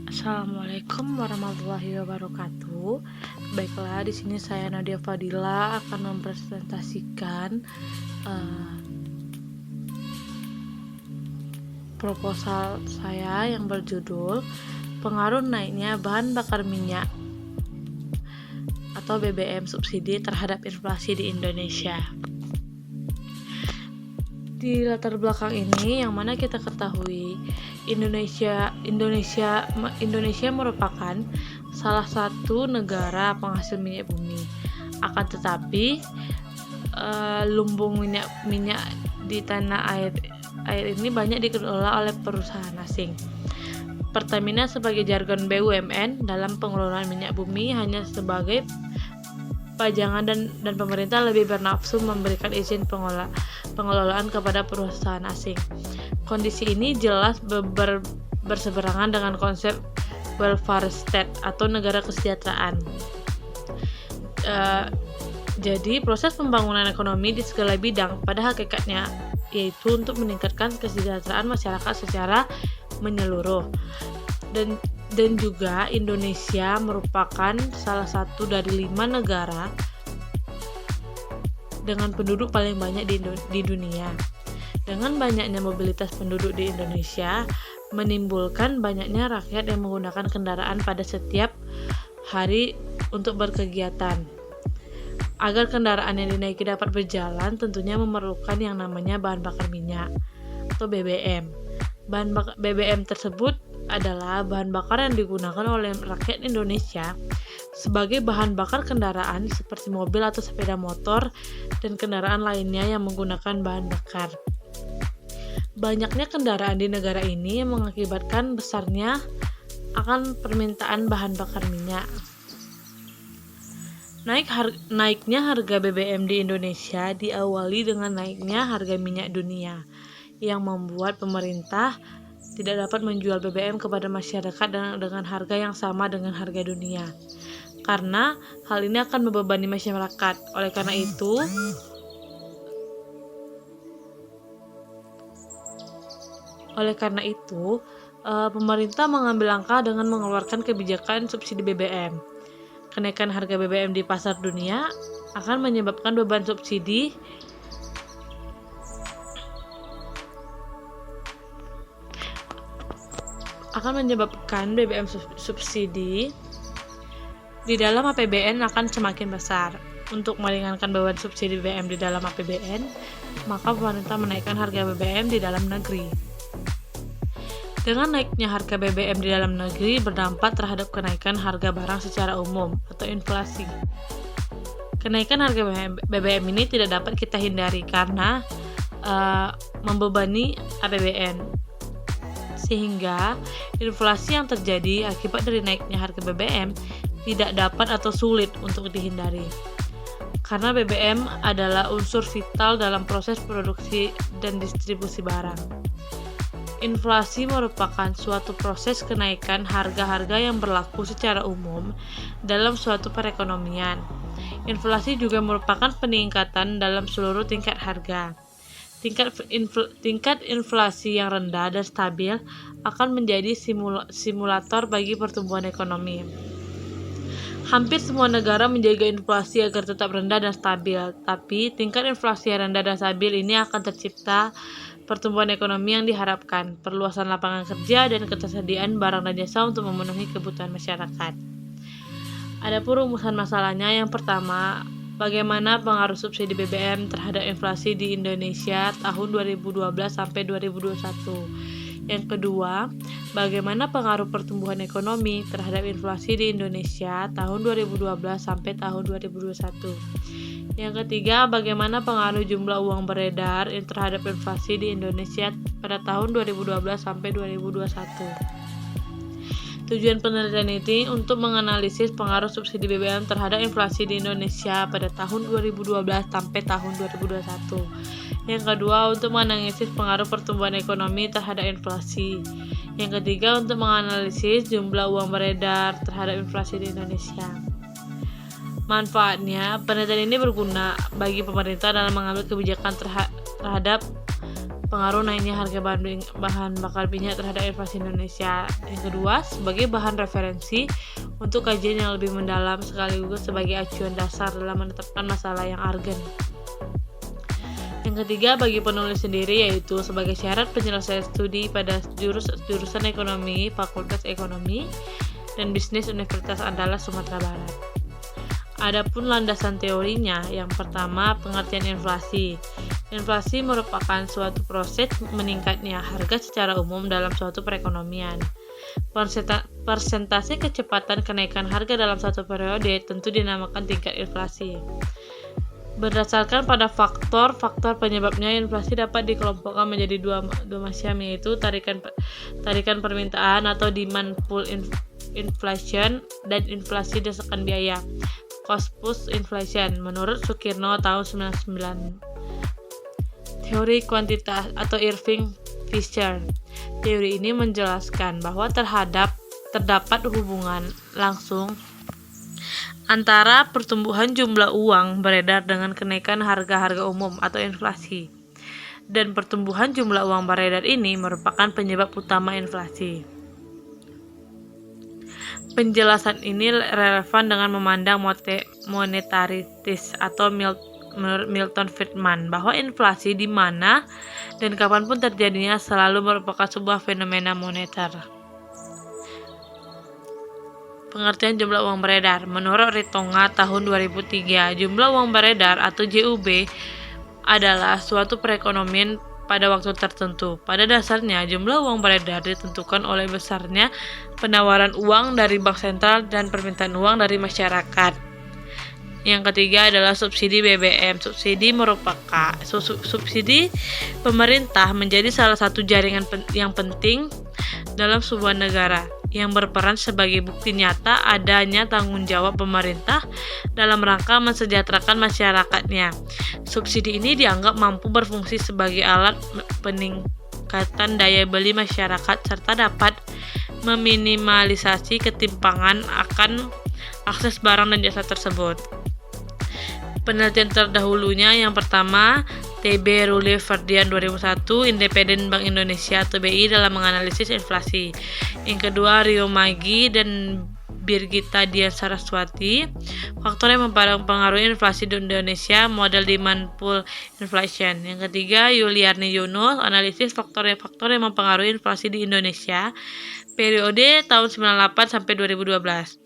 Assalamualaikum warahmatullahi wabarakatuh. Baiklah, di sini saya Nadia Fadila akan mempresentasikan proposal saya yang berjudul pengaruh naiknya bahan bakar minyak atau BBM subsidi terhadap inflasi di Indonesia. Di latar belakang ini, yang mana kita ketahui Indonesia merupakan salah satu negara penghasil minyak bumi. Akan tetapi lumbung minyak di tanah air ini banyak dikelola oleh perusahaan asing. Pertamina sebagai jargon BUMN dalam pengelolaan minyak bumi hanya sebagai pajangan dan pemerintah lebih bernafsu memberikan izin pengelolaan kepada perusahaan asing. Kondisi ini jelas berseberangan dengan konsep welfare state atau negara kesejahteraan. Jadi proses pembangunan ekonomi di segala bidang pada hakikatnya yaitu untuk meningkatkan kesejahteraan masyarakat secara menyeluruh. Dan juga Indonesia merupakan salah satu dari 5 negara dengan penduduk paling banyak di dunia. Dengan banyaknya mobilitas penduduk di Indonesia, menimbulkan banyaknya rakyat yang menggunakan kendaraan pada setiap hari untuk berkegiatan. Agar kendaraan yang dinaiki dapat berjalan, tentunya memerlukan yang namanya bahan bakar minyak atau BBM. BBM tersebut adalah bahan bakar yang digunakan oleh rakyat Indonesia sebagai bahan bakar kendaraan seperti mobil atau sepeda motor dan kendaraan lainnya yang menggunakan bahan bakar. Banyaknya kendaraan di negara ini yang mengakibatkan besarnya akan permintaan bahan bakar minyak. Naiknya harga BBM di Indonesia diawali dengan naiknya harga minyak dunia yang membuat pemerintah tidak dapat menjual BBM kepada masyarakat dengan harga yang sama dengan harga dunia, karena hal ini akan membebani masyarakat. Oleh karena itu, pemerintah mengambil langkah dengan mengeluarkan kebijakan subsidi BBM. Kenaikan harga BBM di pasar dunia akan menyebabkan beban subsidi BBM subsidi di dalam APBN akan semakin besar. Untuk meringankan beban subsidi BBM di dalam APBN, maka pemerintah menaikkan harga BBM di dalam negeri. Dengan naiknya harga BBM di dalam negeri berdampak terhadap kenaikan harga barang secara umum atau inflasi. Kenaikan harga BBM ini tidak dapat kita hindari karena membebani APBN. Sehingga inflasi yang terjadi akibat dari naiknya harga BBM tidak dapat atau sulit untuk dihindari. Karena BBM adalah unsur vital dalam proses produksi dan distribusi barang. Inflasi merupakan suatu proses kenaikan harga-harga yang berlaku secara umum dalam suatu perekonomian. Inflasi juga merupakan peningkatan dalam seluruh tingkat harga. Tingkat inflasi yang rendah dan stabil akan menjadi simulator bagi pertumbuhan ekonomi. Hampir semua negara menjaga inflasi agar tetap rendah dan stabil, tapi tingkat inflasi yang rendah dan stabil ini akan tercipta pertumbuhan ekonomi yang diharapkan, perluasan lapangan kerja, dan ketersediaan barang dan jasa untuk memenuhi kebutuhan masyarakat. Adapun rumusan masalahnya, yang pertama, bagaimana pengaruh subsidi BBM terhadap inflasi di Indonesia tahun 2012 sampai 2021. Yang kedua, bagaimana pengaruh pertumbuhan ekonomi terhadap inflasi di Indonesia tahun 2012 sampai tahun 2021. Yang ketiga, bagaimana pengaruh jumlah uang beredar terhadap inflasi di Indonesia pada tahun 2012 sampai 2021. Tujuan penelitian ini untuk menganalisis pengaruh subsidi BBM terhadap inflasi di Indonesia pada tahun 2012 sampai tahun 2021. Yang kedua, untuk menganalisis pengaruh pertumbuhan ekonomi terhadap inflasi. Yang ketiga, untuk menganalisis jumlah uang beredar terhadap inflasi di Indonesia. Manfaatnya, penelitian ini berguna bagi pemerintah dalam mengambil kebijakan terhadap pengaruh naiknya harga bahan bakar minyak terhadap inflasi Indonesia. Yang kedua, sebagai bahan referensi untuk kajian yang lebih mendalam sekaligus sebagai acuan dasar dalam menetapkan masalah yang argen. Yang ketiga, bagi penulis sendiri, yaitu sebagai syarat penyelesaian studi pada jurusan ekonomi Fakultas Ekonomi dan Bisnis Universitas Andalas Sumatera Barat. Adapun landasan teorinya, yang pertama, pengertian inflasi. Inflasi merupakan suatu proses meningkatnya harga secara umum dalam suatu perekonomian. Persentase kecepatan kenaikan harga dalam satu periode tentu dinamakan tingkat inflasi. Berdasarkan pada faktor penyebabnya, inflasi dapat dikelompokkan menjadi dua macam, yaitu tarikan permintaan atau demand pull inflation dan inflasi desakan biaya cost push inflation menurut Sukirno tahun 99. Teori kuantitas atau Irving Fisher. Teori ini menjelaskan bahwa terdapat hubungan langsung antara pertumbuhan jumlah uang beredar dengan kenaikan harga-harga umum atau inflasi. Dan pertumbuhan jumlah uang beredar ini merupakan penyebab utama inflasi. Penjelasan ini relevan dengan memandang monetaritis atau menurut Milton Friedman bahwa inflasi di mana dan kapanpun terjadinya selalu merupakan sebuah fenomena moneter. Pengertian jumlah uang beredar. Menurut Ritonga tahun 2003, jumlah uang beredar atau JUB adalah suatu perekonomian pada waktu tertentu. Pada dasarnya, jumlah uang beredar ditentukan oleh besarnya penawaran uang dari bank sentral dan permintaan uang dari masyarakat. Yang ketiga adalah subsidi BBM. Subsidi pemerintah menjadi salah satu jaringan yang penting dalam sebuah negara yang berperan sebagai bukti nyata adanya tanggung jawab pemerintah dalam rangka mensejahterakan masyarakatnya. Subsidi ini dianggap mampu berfungsi sebagai alat peningkatan daya beli masyarakat serta dapat meminimalisasi ketimpangan akan akses barang dan jasa tersebut. Penelitian terdahulunya yang pertama, TB Rule Ferdian 2001, Independen Bank Indonesia atau BI dalam menganalisis inflasi. Yang kedua, Rio Maggi dan Birgitta Dian Saraswati, faktor yang mempengaruhi inflasi di Indonesia, model demand pull inflation. Yang ketiga, Yuliarni Yunus, analisis faktor yang mempengaruhi inflasi di Indonesia, periode tahun 98 sampai 2012.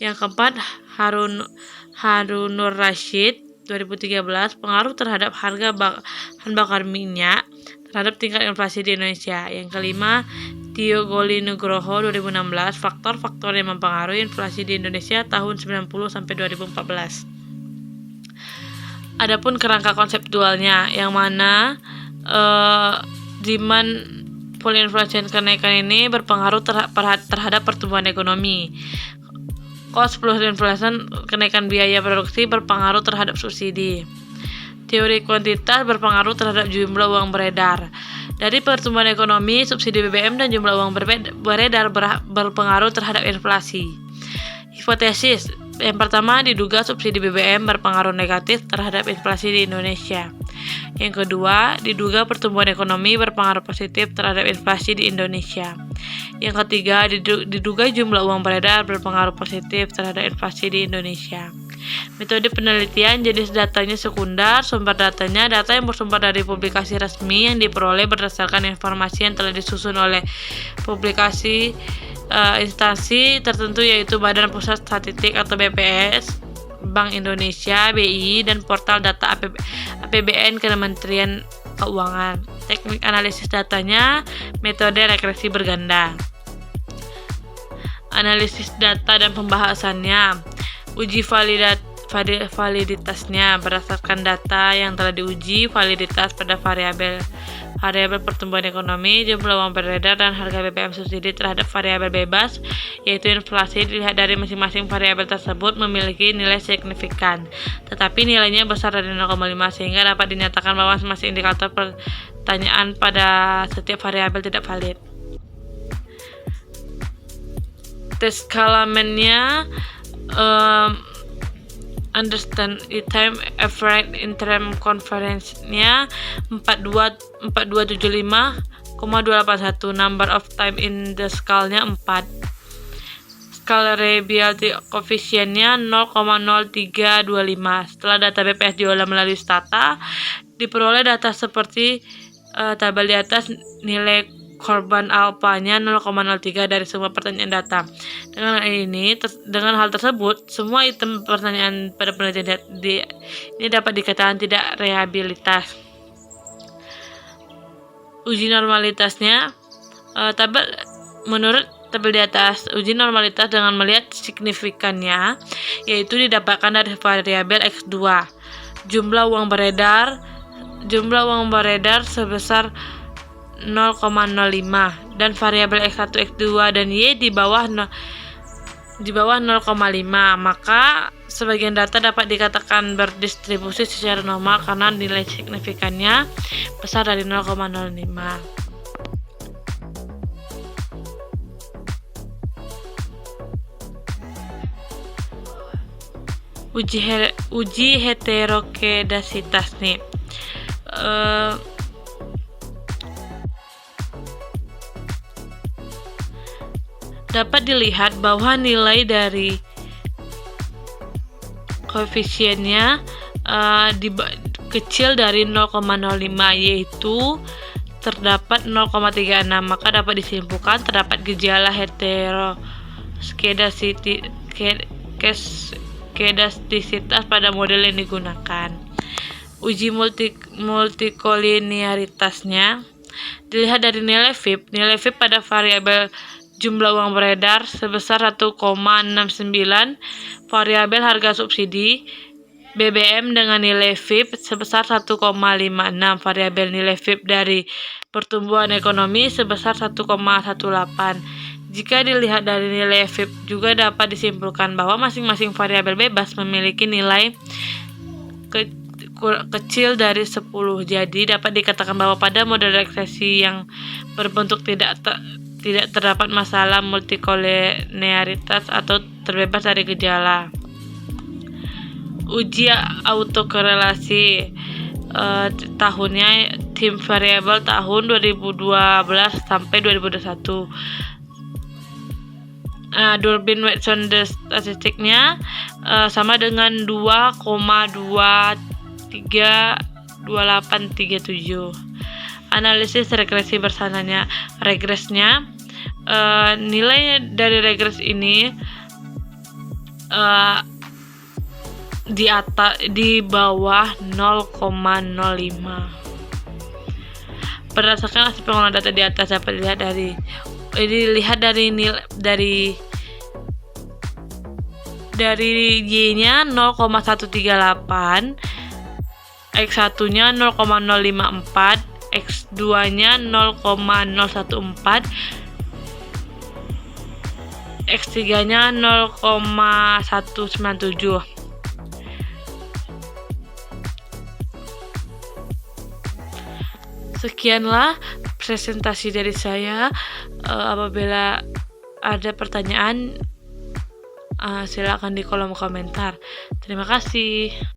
Yang keempat, Harunur Rashid 2013, pengaruh terhadap harga bahan bakar minyak terhadap tingkat inflasi di Indonesia. Yang kelima, Tio Goli Nugroho 2016, faktor-faktor yang mempengaruhi inflasi di Indonesia tahun 90 sampai 2014. Adapun kerangka konseptualnya, yang mana demand pull inflation, kenaikan ini berpengaruh terhadap pertumbuhan ekonomi. Cost plus inflation, kenaikan biaya produksi berpengaruh terhadap subsidi. Teori kuantitas berpengaruh terhadap jumlah uang beredar. Dari pertumbuhan ekonomi, subsidi BBM dan jumlah uang beredar berpengaruh terhadap inflasi. Hipotesis yang pertama, diduga subsidi BBM berpengaruh negatif terhadap inflasi di Indonesia. Yang kedua, diduga pertumbuhan ekonomi berpengaruh positif terhadap inflasi di Indonesia. Yang ketiga, diduga jumlah uang beredar berpengaruh positif terhadap inflasi di Indonesia. Metode penelitian, jenis datanya sekunder, sumber datanya data yang bersumber dari publikasi resmi yang diperoleh berdasarkan informasi yang telah disusun oleh publikasi instansi tertentu, yaitu Badan Pusat Statistik atau BPS, Bank Indonesia, BI, dan portal data APBN Kementerian Keuangan. Teknik analisis datanya, metode regresi berganda. Analisis data dan pembahasannya, uji validitasnya berdasarkan data yang telah diuji validitas pada variabel pertumbuhan ekonomi, jumlah uang beredar, dan harga BBM subsidi terhadap variabel bebas, yaitu inflasi. Dilihat dari masing-masing variabel tersebut memiliki nilai signifikan, tetapi nilainya besar dari 0,5, sehingga dapat dinyatakan bahwa masing-masing indikator pertanyaan pada setiap variabel tidak valid. Tes Kalamennya understand time average interim conference-nya 42 4275,281. Number of time in the scale-nya 4. Skala reliability coefficient-nya 0,0325. Setelah data BPS diolah melalui Stata, diperoleh data seperti tabel di atas. Nilai korban alfanya 0,03 dari semua pertanyaan data. Dengan hal tersebut, semua item pertanyaan pada penelitian ini dapat dikatakan tidak reliabilitas. Uji normalitasnya, menurut tabel di atas, uji normalitas dengan melihat signifikannya, yaitu didapatkan dari variabel X2, jumlah uang beredar sebesar 0,05 dan variabel X1, X2 dan Y di bawah 0,5. Maka sebagian data dapat dikatakan berdistribusi secara normal karena nilai signifikannya besar dari 0,05. Uji heterokedasitas nih. Dapat dilihat bahwa nilai dari koefisiennya kecil dari 0,05, yaitu terdapat 0,36. Maka dapat disimpulkan terdapat gejala heterokedastisitas pada model yang digunakan. Uji multikolinearitasnya dilihat dari nilai VIP. Nilai VIP pada variabel jumlah uang beredar sebesar 1,69, variabel harga subsidi BBM dengan nilai VIP sebesar 1,56, variabel nilai VIP dari pertumbuhan ekonomi sebesar 1,18. Jika dilihat dari nilai VIP, juga dapat disimpulkan bahwa masing-masing variabel bebas memiliki nilai kecil dari 10. Jadi dapat dikatakan bahwa pada model regresi yang berbentuk tidak terdapat masalah multikolinearitas atau terbebas dari gejala. Uji autokorelasi tahunnya tim variabel tahun 2012 sampai 2021. Durbin Watson statistiknya sama dengan 2,232837. Analisis regresi bersamanya. Regresnya, nilai dari regres ini di bawah 0,05. Berdasarkan hasil pengolahan data di atas dapat dilihat dari Y-nya 0,138, X1-nya 0,054, X2-nya 0,014, X3-nya 0,197. Sekianlah presentasi dari saya. Apabila ada pertanyaan, silakan di kolom komentar. Terima kasih.